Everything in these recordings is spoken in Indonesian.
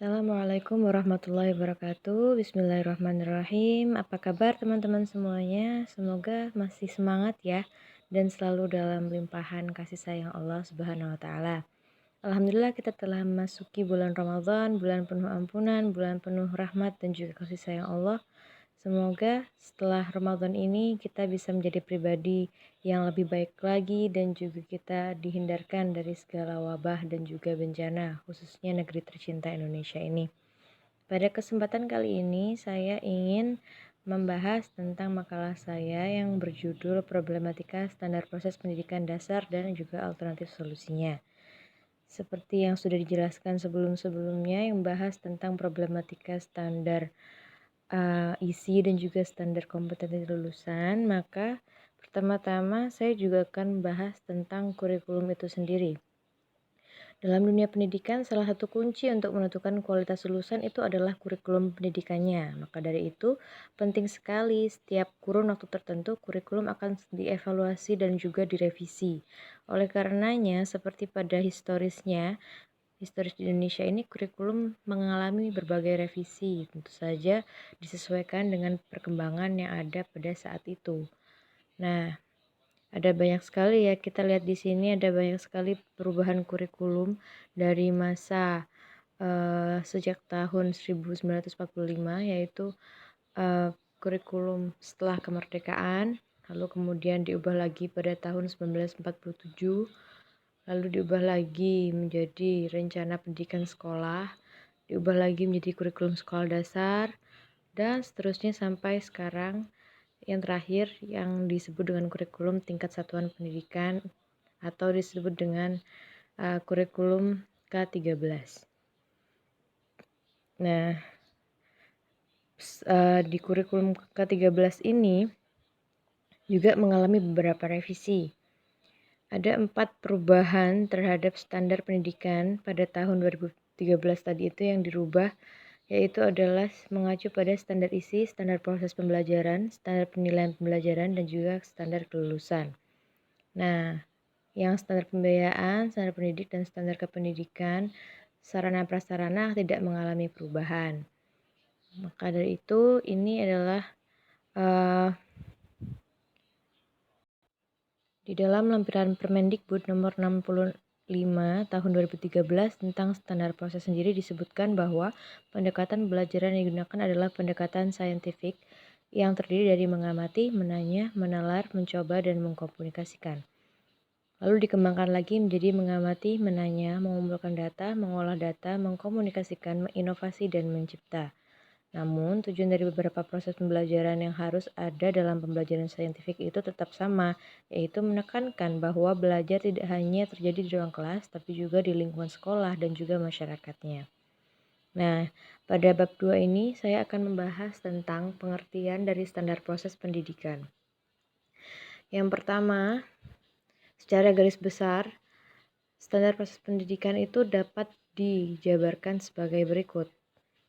Assalamualaikum warahmatullahi wabarakatuh. Bismillahirrahmanirrahim. Apa kabar teman-teman semuanya? Semoga masih semangat ya dan selalu dalam limpahan kasih sayang Allah Subhanahu wa taala. Alhamdulillah kita telah memasuki bulan Ramadan, bulan penuh ampunan, bulan penuh rahmat dan juga kasih sayang Allah. Semoga setelah Ramadan ini kita bisa menjadi pribadi yang lebih baik lagi dan juga kita dihindarkan dari segala wabah dan juga bencana, khususnya negeri tercinta Indonesia ini. Pada kesempatan kali ini saya ingin membahas tentang makalah saya yang berjudul Problematika Standar Proses Pendidikan Dasar dan juga Alternatif Solusinya. Seperti yang sudah dijelaskan sebelum-sebelumnya yang membahas tentang problematika standar isi dan juga standar kompetensi lulusan, maka pertama-tama saya juga akan membahas tentang kurikulum itu sendiri. Dalam dunia pendidikan, salah satu kunci untuk menentukan kualitas lulusan itu adalah kurikulum pendidikannya. Maka dari itu, penting sekali setiap kurun waktu tertentu kurikulum akan dievaluasi dan juga direvisi. Oleh karenanya, seperti pada historis di Indonesia ini kurikulum mengalami berbagai revisi, tentu saja disesuaikan dengan perkembangan yang ada pada saat itu. Nah, ada banyak sekali ya, kita lihat di sini ada banyak sekali perubahan kurikulum dari masa sejak tahun 1945, yaitu kurikulum setelah kemerdekaan, lalu kemudian diubah lagi pada tahun 1947, lalu diubah lagi menjadi rencana pendidikan sekolah, diubah lagi menjadi kurikulum sekolah dasar, dan seterusnya sampai sekarang yang terakhir yang disebut dengan kurikulum tingkat satuan pendidikan atau disebut dengan kurikulum K13. Nah, di kurikulum K13 ini juga mengalami beberapa revisi. Ada 4 perubahan terhadap standar pendidikan pada tahun 2013 tadi itu yang dirubah, yaitu adalah mengacu pada standar isi, standar proses pembelajaran, standar penilaian pembelajaran, dan juga standar kelulusan. Nah, yang standar pembiayaan, standar pendidik, dan standar kependidikan, sarana prasarana tidak mengalami perubahan. Maka dari itu, ini adalah di dalam lampiran Permendikbud nomor 65 tahun 2013 tentang standar proses sendiri disebutkan bahwa pendekatan pembelajaran yang digunakan adalah pendekatan saintifik yang terdiri dari mengamati, menanya, menalar, mencoba, dan mengkomunikasikan. Lalu dikembangkan lagi menjadi mengamati, menanya, mengumpulkan data, mengolah data, mengkomunikasikan, menginovasi, dan mencipta. Namun, tujuan dari beberapa proses pembelajaran yang harus ada dalam pembelajaran saintifik itu tetap sama, yaitu menekankan bahwa belajar tidak hanya terjadi di ruang kelas, tapi juga di lingkungan sekolah dan juga masyarakatnya. Nah, pada bab 2 ini saya akan membahas tentang pengertian dari standar proses pendidikan. Yang pertama, secara garis besar, standar proses pendidikan itu dapat dijabarkan sebagai berikut.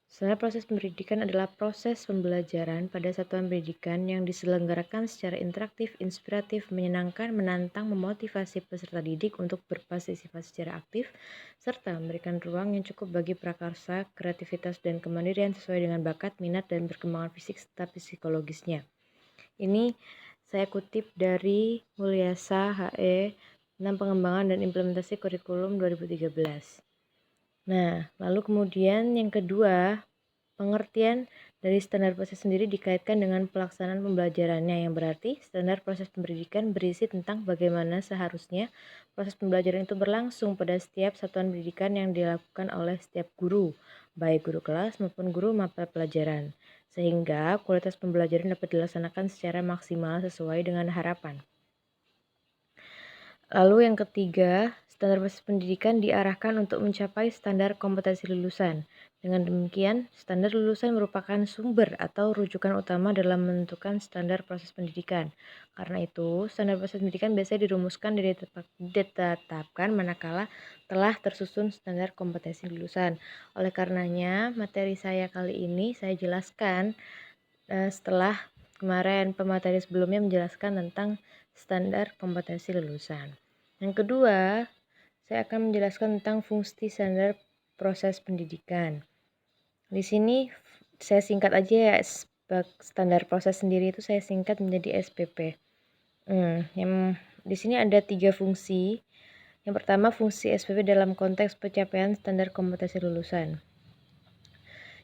Standar proses pendidikan adalah proses pembelajaran pada satuan pendidikan yang diselenggarakan secara interaktif, inspiratif, menyenangkan, menantang, memotivasi peserta didik untuk berpartisipasi secara aktif, serta memberikan ruang yang cukup bagi prakarsa, kreativitas, dan kemandirian sesuai dengan bakat, minat, dan perkembangan fisik serta psikologisnya. Ini saya kutip dari Mulyasa HE tentang pengembangan dan implementasi kurikulum 2013. Nah, lalu kemudian yang kedua, pengertian dari standar proses sendiri dikaitkan dengan pelaksanaan pembelajarannya, yang berarti standar proses pendidikan berisi tentang bagaimana seharusnya proses pembelajaran itu berlangsung pada setiap satuan pendidikan yang dilakukan oleh setiap guru, baik guru kelas maupun guru mata pelajaran, sehingga kualitas pembelajaran dapat dilaksanakan secara maksimal sesuai dengan harapan. Lalu yang ketiga, standar proses pendidikan diarahkan untuk mencapai standar kompetensi lulusan. Dengan demikian, standar lulusan merupakan sumber atau rujukan utama dalam menentukan standar proses pendidikan. Karena itu, standar proses pendidikan biasanya dirumuskan dan ditetapkan manakala telah tersusun standar kompetensi lulusan. Oleh karenanya, materi saya kali ini saya jelaskan setelah kemarin pemateri sebelumnya menjelaskan tentang standar kompetensi lulusan. Yang kedua, saya akan menjelaskan tentang fungsi standar proses pendidikan. Di sini saya singkat aja ya, standar proses sendiri itu saya singkat menjadi SPP. Yang di sini ada 3 fungsi. Yang pertama, fungsi SPP dalam konteks pencapaian standar kompetensi lulusan.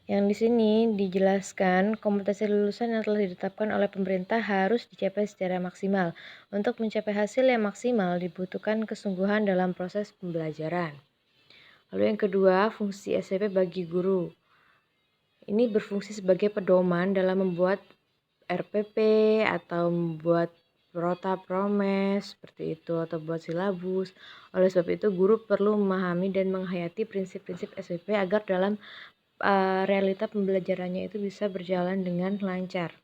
Yang di sini dijelaskan kompetensi lulusan yang telah ditetapkan oleh pemerintah harus dicapai secara maksimal. Untuk mencapai hasil yang maksimal dibutuhkan kesungguhan dalam proses pembelajaran. Lalu yang kedua, fungsi SPP bagi guru. Ini berfungsi sebagai pedoman dalam membuat RPP atau membuat prota promes seperti itu atau buat silabus. Oleh sebab itu guru perlu memahami dan menghayati prinsip-prinsip SPP agar dalam realita pembelajarannya itu bisa berjalan dengan lancar.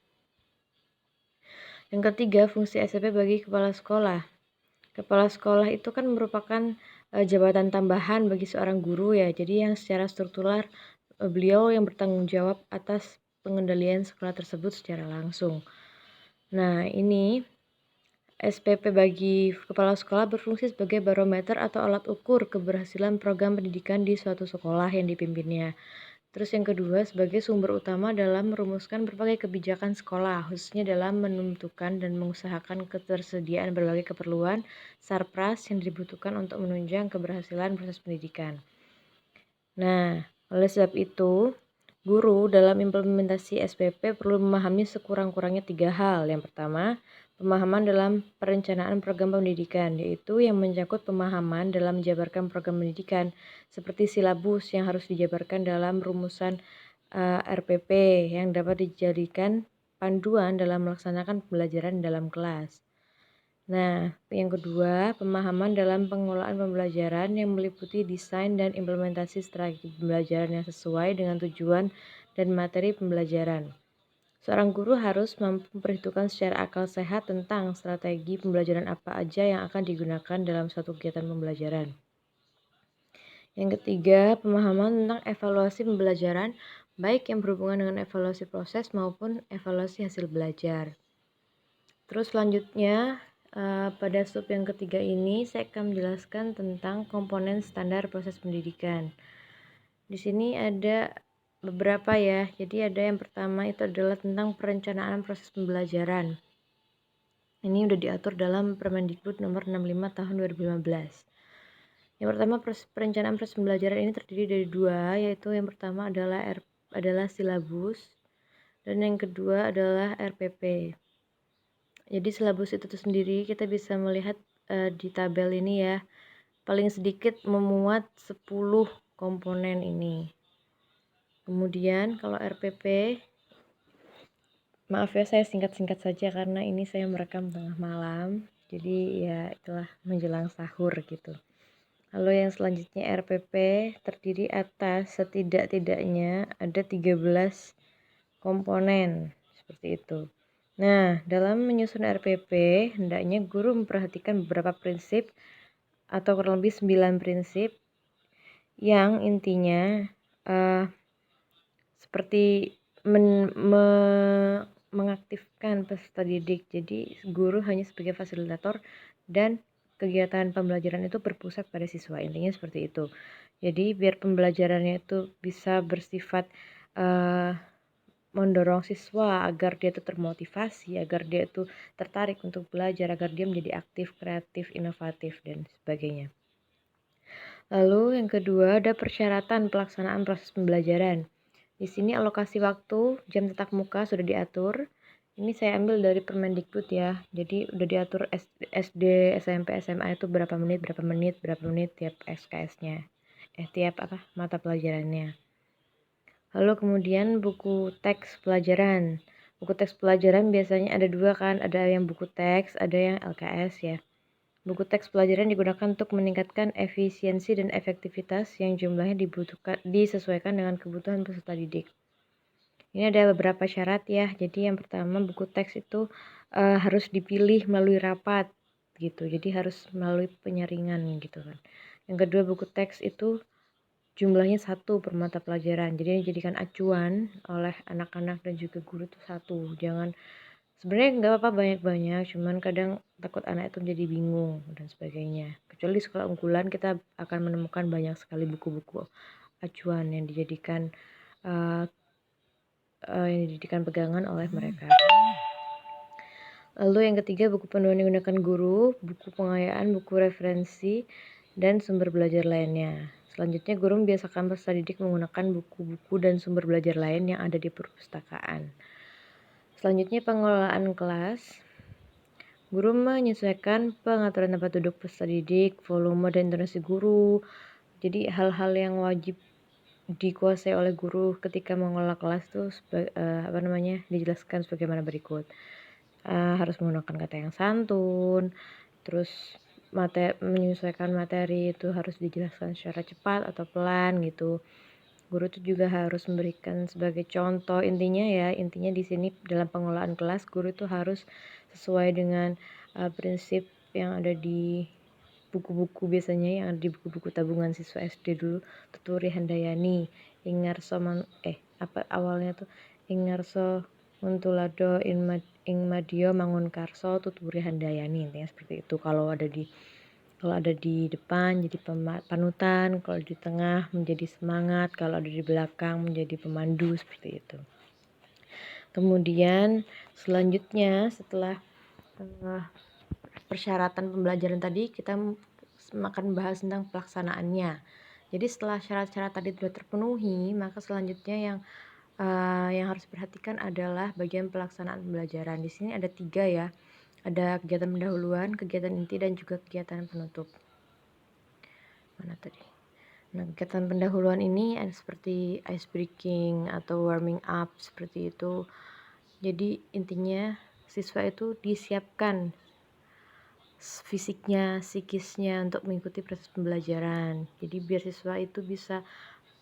Yang ketiga, fungsi SPP bagi kepala sekolah. Kepala sekolah itu kan merupakan jabatan tambahan bagi seorang guru ya. Jadi yang secara struktural beliau yang bertanggung jawab atas pengendalian sekolah tersebut secara langsung. Nah, ini SPP bagi kepala sekolah berfungsi sebagai barometer atau alat ukur keberhasilan program pendidikan di suatu sekolah yang dipimpinnya. Terus yang kedua, sebagai sumber utama dalam merumuskan berbagai kebijakan sekolah, khususnya dalam menentukan dan mengusahakan ketersediaan berbagai keperluan sarpras yang dibutuhkan untuk menunjang keberhasilan proses pendidikan. Nah, oleh sebab itu, guru dalam implementasi SPP perlu memahami sekurang-kurangnya 3 hal. Yang pertama, pemahaman dalam perencanaan program pendidikan, yaitu yang mencakup pemahaman dalam menjabarkan program pendidikan, seperti silabus yang harus dijabarkan dalam rumusan RPP yang dapat dijadikan panduan dalam melaksanakan pembelajaran dalam kelas. Nah, yang kedua, pemahaman dalam pengelolaan pembelajaran yang meliputi desain dan implementasi strategi pembelajaran yang sesuai dengan tujuan dan materi pembelajaran. Seorang guru harus mampu memperhitungkan secara akal sehat tentang strategi pembelajaran apa aja yang akan digunakan dalam suatu kegiatan pembelajaran. Yang ketiga, pemahaman tentang evaluasi pembelajaran, baik yang berhubungan dengan evaluasi proses maupun evaluasi hasil belajar. Terus selanjutnya, pada sub yang ketiga ini saya akan menjelaskan tentang komponen standar proses pendidikan. Di sini ada beberapa ya. Jadi ada yang pertama itu adalah tentang perencanaan proses pembelajaran. Ini udah diatur dalam Permendikbud nomor 65 tahun 2015. Yang pertama, perencanaan proses pembelajaran ini terdiri dari 2, yaitu yang pertama adalah silabus dan yang kedua adalah RPP. Jadi silabus itu sendiri kita bisa melihat di tabel ini ya, paling sedikit memuat 10 komponen ini. Kemudian kalau RPP, maaf ya saya singkat-singkat saja karena ini saya merekam tengah malam, jadi ya itulah menjelang sahur gitu. Lalu yang selanjutnya RPP terdiri atas setidak-tidaknya ada 13 komponen seperti itu. Nah, dalam menyusun RPP, hendaknya guru memperhatikan beberapa prinsip atau kurang lebih 9 prinsip yang intinya seperti mengaktifkan peserta didik. Jadi, guru hanya sebagai fasilitator dan kegiatan pembelajaran itu berpusat pada siswa. Intinya seperti itu. Jadi, biar pembelajarannya itu bisa bersifat mendorong siswa agar dia itu termotivasi, agar dia itu tertarik untuk belajar, agar dia menjadi aktif, kreatif, inovatif, dan sebagainya. Lalu yang kedua ada persyaratan pelaksanaan proses pembelajaran. Di sini alokasi waktu jam tatap muka sudah diatur. Ini saya ambil dari Permendikbud ya. Jadi udah diatur SD, SMP, SMA itu berapa menit tiap SKS-nya. Tiap mata pelajarannya. Lalu kemudian buku teks pelajaran. Buku teks pelajaran biasanya ada 2 kan, ada yang buku teks, ada yang LKS ya. Buku teks pelajaran digunakan untuk meningkatkan efisiensi dan efektivitas yang jumlahnya disesuaikan dengan kebutuhan peserta didik. Ini ada beberapa syarat ya. Jadi yang pertama buku teks itu harus dipilih melalui rapat gitu. Jadi harus melalui penyaringan gitu kan. Yang kedua buku teks itu jumlahnya 1 per mata pelajaran. Jadi dijadikan acuan oleh anak-anak dan juga guru itu 1. Jangan, sebenarnya nggak apa-apa banyak-banyak, cuman kadang takut anak itu menjadi bingung dan sebagainya. Kecuali di sekolah unggulan kita akan menemukan banyak sekali buku-buku acuan yang dijadikan uh, yang dijadikan pegangan oleh mereka. Lalu yang ketiga, buku panduan yang digunakan guru, buku pengayaan, buku referensi, dan sumber belajar lainnya. Selanjutnya, guru membiasakan peserta didik menggunakan buku-buku dan sumber belajar lain yang ada di perpustakaan. Selanjutnya, pengelolaan kelas. Guru menyesuaikan pengaturan tempat duduk peserta didik, volume dan intonasi guru. Jadi hal-hal yang wajib dikuasai oleh guru ketika mengelola kelas itu dijelaskan sebagaimana berikut. Harus menggunakan kata yang santun, terus menyesuaikan materi itu harus dijelaskan secara cepat atau pelan gitu. Guru itu juga harus memberikan sebagai contoh, intinya di sini dalam pengelolaan kelas guru itu harus sesuai dengan prinsip yang ada di buku-buku, biasanya yang ada di buku-buku tabungan siswa SD dulu, Tuturi Handayani, awalnya tuh Ingarso Muntulado ing Madio Mangunkarso Tuturi Handayani, intinya seperti itu. Kalau ada di depan jadi panutan, kalau di tengah menjadi semangat, kalau ada di belakang menjadi pemandu, seperti itu. Kemudian selanjutnya setelah persyaratan pembelajaran tadi, kita akan bahas tentang pelaksanaannya. Jadi setelah syarat-syarat tadi sudah terpenuhi, maka selanjutnya yang harus diperhatikan adalah bagian pelaksanaan pembelajaran. Di sini ada 3 ya. Ada kegiatan pendahuluan, kegiatan inti, dan juga kegiatan penutup. Mana tadi? Nah, kegiatan pendahuluan ini ada seperti ice breaking atau warming up, seperti itu. Jadi intinya siswa itu disiapkan fisiknya, psikisnya untuk mengikuti proses pembelajaran. Jadi biar siswa itu bisa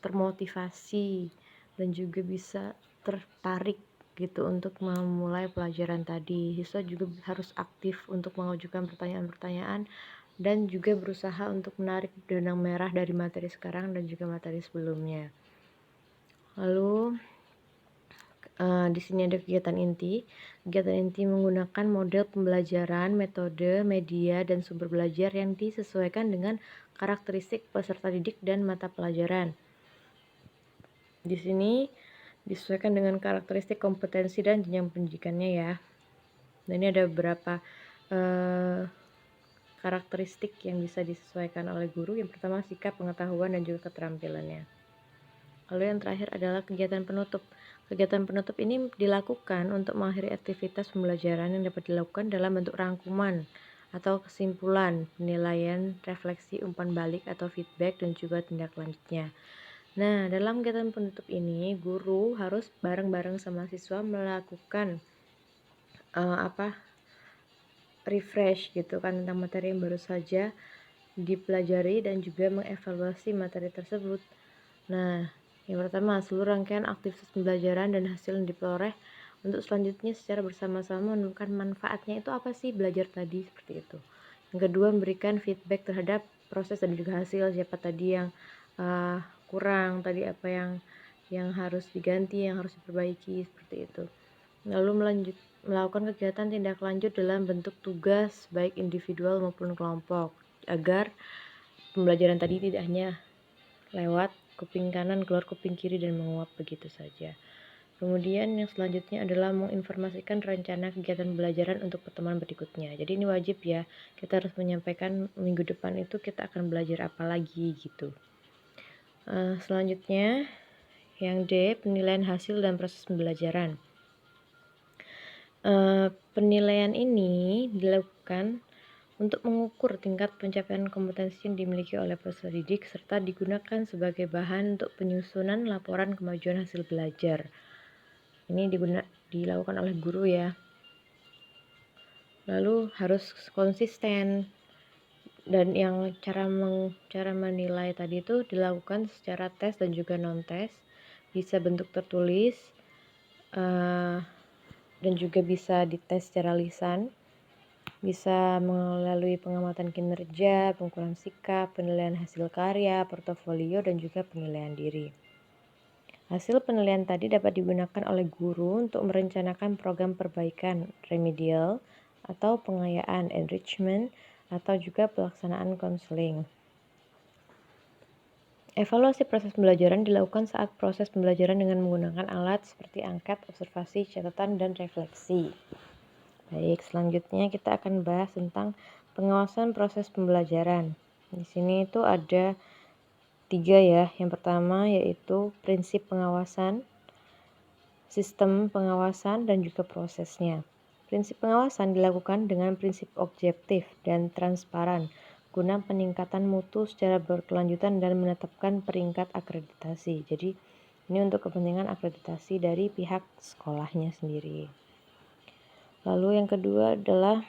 termotivasi dan juga bisa tertarik gitu untuk memulai pelajaran tadi. Siswa juga harus aktif untuk mengajukan pertanyaan-pertanyaan dan juga berusaha untuk menarik benang merah dari materi sekarang dan juga materi sebelumnya. Lalu di sini ada kegiatan inti. Kegiatan inti menggunakan model pembelajaran, metode, media, dan sumber belajar yang disesuaikan dengan karakteristik peserta didik dan mata pelajaran. Di sini disesuaikan dengan karakteristik kompetensi dan jenjang pendidikannya ya. Dan ini ada beberapa karakteristik yang bisa disesuaikan oleh guru. Yang pertama, sikap, pengetahuan, dan juga keterampilannya. Lalu yang terakhir adalah kegiatan penutup. Kegiatan penutup ini dilakukan untuk mengakhiri aktivitas pembelajaran yang dapat dilakukan dalam bentuk rangkuman atau kesimpulan, penilaian, refleksi, umpan balik atau feedback, dan juga tindak lanjutnya. Nah, dalam kegiatan penutup ini, guru harus bareng-bareng sama siswa melakukan refresh gitu kan tentang materi yang baru saja dipelajari dan juga mengevaluasi materi tersebut. Nah, yang pertama, seluruh rangkaian aktivitas pembelajaran dan hasil yang diperoleh untuk selanjutnya secara bersama-sama menemukan manfaatnya itu apa sih belajar tadi, seperti itu. Yang kedua, memberikan feedback terhadap proses dan juga hasil, siapa tadi yang kurang, tadi apa yang harus diganti, yang harus diperbaiki, seperti itu. Lalu melakukan kegiatan tindak lanjut dalam bentuk tugas baik individual maupun kelompok agar pembelajaran tadi tidak hanya lewat kuping kanan keluar kuping kiri dan menguap begitu saja. Kemudian yang selanjutnya adalah menginformasikan rencana kegiatan pembelajaran untuk pertemuan berikutnya. Jadi ini wajib ya, kita harus menyampaikan minggu depan itu kita akan belajar apa lagi gitu. Selanjutnya yang D, penilaian hasil dan proses pembelajaran. Penilaian ini dilakukan untuk mengukur tingkat pencapaian kompetensi yang dimiliki oleh peserta didik serta digunakan sebagai bahan untuk penyusunan laporan kemajuan hasil belajar. Ini dilakukan oleh guru ya. Lalu harus konsisten, dan yang cara menilai tadi itu dilakukan secara tes dan juga non tes, bisa bentuk tertulis dan juga bisa dites secara lisan, bisa melalui pengamatan kinerja, pengukuran sikap, penilaian hasil karya, portofolio, dan juga penilaian diri. Hasil penilaian tadi dapat digunakan oleh guru untuk merencanakan program perbaikan remedial atau pengayaan enrichment atau juga pelaksanaan konseling. Evaluasi proses pembelajaran dilakukan saat proses pembelajaran dengan menggunakan alat seperti angket, observasi, catatan, dan refleksi. Baik, selanjutnya kita akan bahas tentang pengawasan proses pembelajaran. Di sini itu ada 3 ya. Yang pertama yaitu prinsip pengawasan, sistem pengawasan, dan juga prosesnya. Prinsip pengawasan dilakukan dengan prinsip objektif dan transparan guna peningkatan mutu secara berkelanjutan dan menetapkan peringkat akreditasi. Jadi ini untuk kepentingan akreditasi dari pihak sekolahnya sendiri. Lalu yang kedua adalah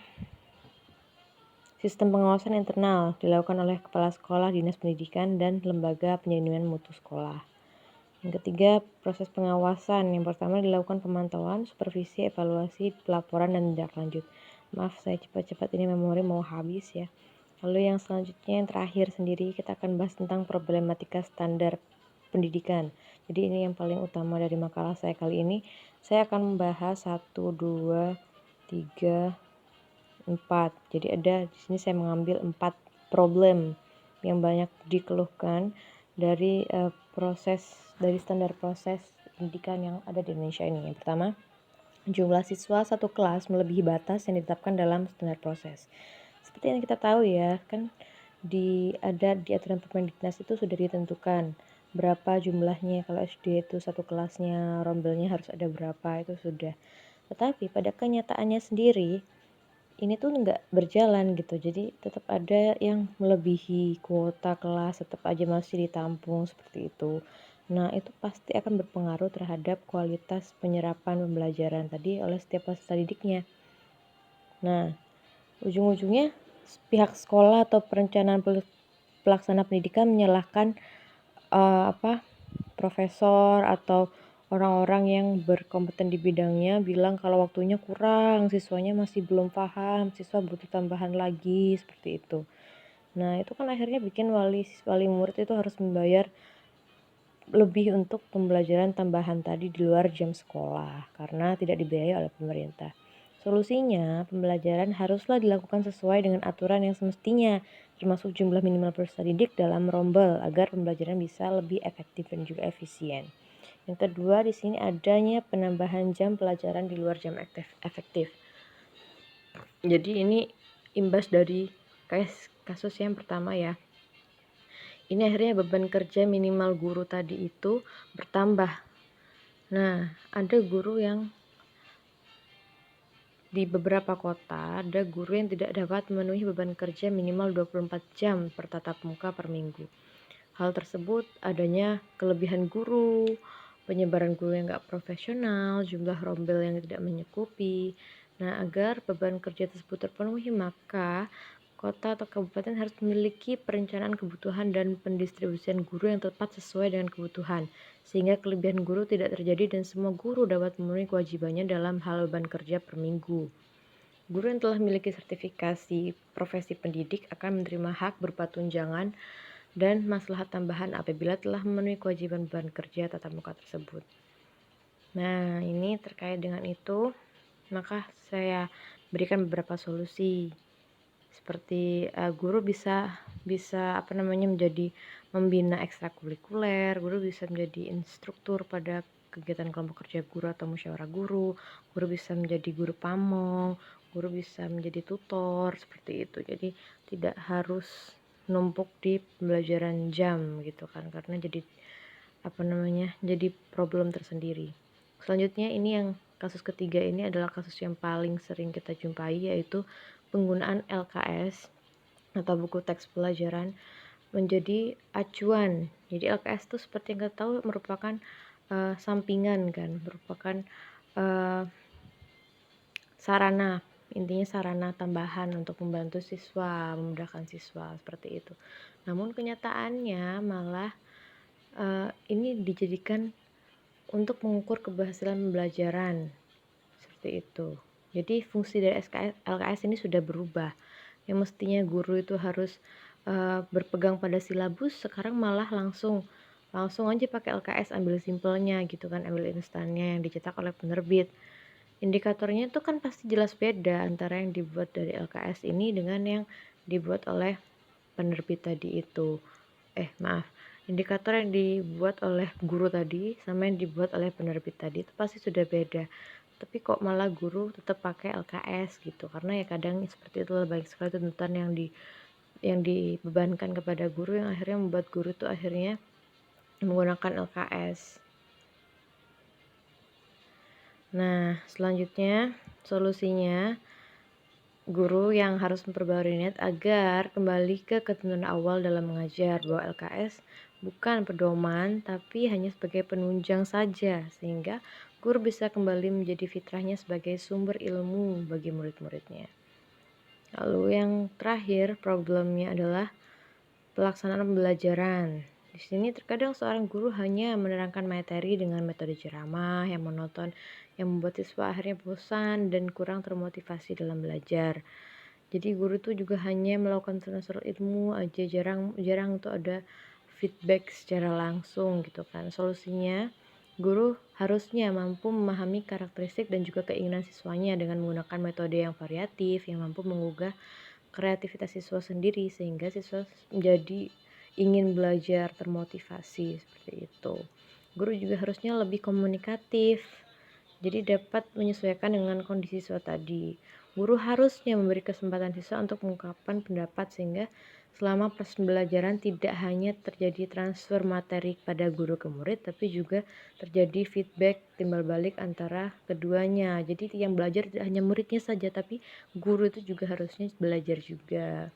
sistem pengawasan internal dilakukan oleh kepala sekolah, dinas pendidikan, dan lembaga penjamin mutu sekolah. Yang ketiga, proses pengawasan. Yang pertama dilakukan pemantauan, supervisi, evaluasi, pelaporan, dan tindak lanjut. Maaf, saya cepat-cepat ini memori mau habis ya. Lalu yang selanjutnya, yang terakhir sendiri, kita akan bahas tentang problematika standar pendidikan. Jadi ini yang paling utama dari makalah saya kali ini. Saya akan membahas 1, 2, 3, 4. Jadi ada di sini saya mengambil 4 problem yang banyak dikeluhkan dari dari standar proses pendidikan yang ada di Indonesia ini. Yang pertama, jumlah siswa satu kelas melebihi batas yang ditetapkan dalam standar proses. Seperti yang kita tahu ya, kan ada di aturan Permendiknas itu sudah ditentukan berapa jumlahnya. Kalau SD itu satu kelasnya rombelnya harus ada berapa, itu sudah. Tetapi pada kenyataannya sendiri ini tuh nggak berjalan gitu, jadi tetap ada yang melebihi kuota kelas, tetap aja masih ditampung seperti itu. Nah itu pasti akan berpengaruh terhadap kualitas penyerapan pembelajaran tadi oleh setiap peserta didiknya. Nah ujung-ujungnya pihak sekolah atau perencanaan pelaksana pendidikan menyalahkan profesor atau orang-orang yang berkompeten di bidangnya bilang kalau waktunya kurang, siswanya masih belum paham, siswa butuh tambahan lagi, seperti itu. Nah itu kan akhirnya bikin wali murid itu harus membayar lebih untuk pembelajaran tambahan tadi di luar jam sekolah karena tidak dibiayai oleh pemerintah. Solusinya, pembelajaran haruslah dilakukan sesuai dengan aturan yang semestinya, termasuk jumlah minimal peserta didik dalam rombel agar pembelajaran bisa lebih efektif dan juga efisien. Yang kedua, di sini adanya penambahan jam pelajaran di luar jam efektif. Jadi ini imbas dari kasus yang pertama ya. Ini akhirnya beban kerja minimal guru tadi itu bertambah. Nah, ada guru yang di beberapa kota, ada guru yang tidak dapat memenuhi beban kerja minimal 24 jam per tatap muka per minggu. Hal tersebut adanya kelebihan guru, penyebaran guru yang nggak profesional, jumlah rombel yang tidak mencukupi. Nah, agar beban kerja tersebut terpenuhi, maka kota atau kabupaten harus memiliki perencanaan kebutuhan dan pendistribusian guru yang tepat sesuai dengan kebutuhan, sehingga kelebihan guru tidak terjadi dan semua guru dapat memenuhi kewajibannya dalam hal beban kerja per minggu. Guru yang telah memiliki sertifikasi profesi pendidik akan menerima hak berupa tunjangan dan maslahat tambahan apabila telah memenuhi kewajiban beban kerja tatap muka tersebut. Nah, ini terkait dengan itu, maka saya berikan beberapa solusi. Seperti guru bisa menjadi membina ekstrakurikuler, guru bisa menjadi instruktur pada kegiatan kelompok kerja guru atau musyawarah guru bisa menjadi guru pamong, guru bisa menjadi tutor, seperti itu. Jadi tidak harus numpuk di pembelajaran jam gitu kan, karena jadi jadi problem tersendiri. Selanjutnya ini yang kasus ketiga ini adalah kasus yang paling sering kita jumpai, yaitu penggunaan LKS atau buku teks pelajaran menjadi acuan. Jadi LKS itu seperti yang kita tahu merupakan sampingan kan, merupakan intinya sarana tambahan untuk membantu siswa, memudahkan siswa, seperti itu. Namun kenyataannya malah ini dijadikan untuk mengukur keberhasilan pembelajaran, seperti itu. Jadi fungsi dari LKS ini sudah berubah. Yang mestinya guru itu harus berpegang pada silabus, sekarang malah langsung aja pakai LKS, ambil simpelnya gitu kan, ambil instannya yang dicetak oleh penerbit. Indikatornya itu kan pasti jelas beda antara yang dibuat dari LKS ini dengan yang dibuat oleh penerbit tadi itu. indikator yang dibuat oleh guru tadi sama yang dibuat oleh penerbit tadi itu pasti sudah beda. Tapi kok malah guru tetap pakai LKS gitu, karena ya kadang seperti itu banyak sekali tuntutan yang dibebankan kepada guru yang akhirnya membuat guru tuh akhirnya menggunakan LKS. Nah, selanjutnya solusinya guru yang harus memperbarui niat agar kembali ke ketentuan awal dalam mengajar, bahwa LKS bukan pedoman tapi hanya sebagai penunjang saja, sehingga guru bisa kembali menjadi fitrahnya sebagai sumber ilmu bagi murid-muridnya. Lalu yang terakhir problemnya adalah pelaksanaan pembelajaran. Di sini terkadang seorang guru hanya menerangkan materi dengan metode ceramah yang monoton, yang membuat siswa akhirnya bosan dan kurang termotivasi dalam belajar. Jadi guru tuh juga hanya melakukan transfer ilmu aja, jarang tuh ada feedback secara langsung gitu kan. Solusinya, guru harusnya mampu memahami karakteristik dan juga keinginan siswanya dengan menggunakan metode yang variatif yang mampu menggugah kreativitas siswa sendiri sehingga siswa menjadi ingin belajar, termotivasi seperti itu. Guru juga harusnya lebih komunikatif, jadi dapat menyesuaikan dengan kondisi siswa tadi. Guru harusnya memberi kesempatan siswa untuk mengungkapkan pendapat sehingga selama proses pembelajaran tidak hanya terjadi transfer materi pada guru ke murid, tapi juga terjadi feedback timbal balik antara keduanya. Jadi yang belajar tidak hanya muridnya saja, tapi guru itu juga harusnya belajar juga.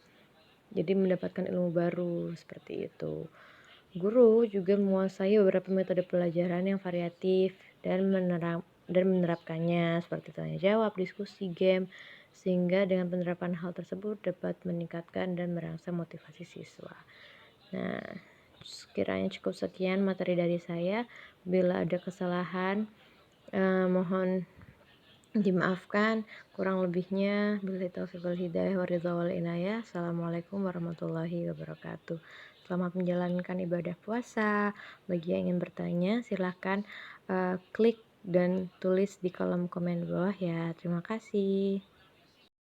Jadi mendapatkan ilmu baru seperti itu. Guru juga menguasai beberapa metode pelajaran yang variatif dan menerapkannya seperti tanya jawab, diskusi, game, sehingga dengan penerapan hal tersebut dapat meningkatkan dan merangsang motivasi siswa. Nah, sekiranya cukup sekian materi dari saya. Bila ada kesalahan, mohon dimaafkan. Kurang lebihnya, billahi taufiq wal hidayah wa ridha wal inayah. Assalamualaikum warahmatullahi wabarakatuh. Selamat menjalankan ibadah puasa. Bagi yang ingin bertanya, silahkan klik dan tulis di kolom komen bawah ya. Terima kasih.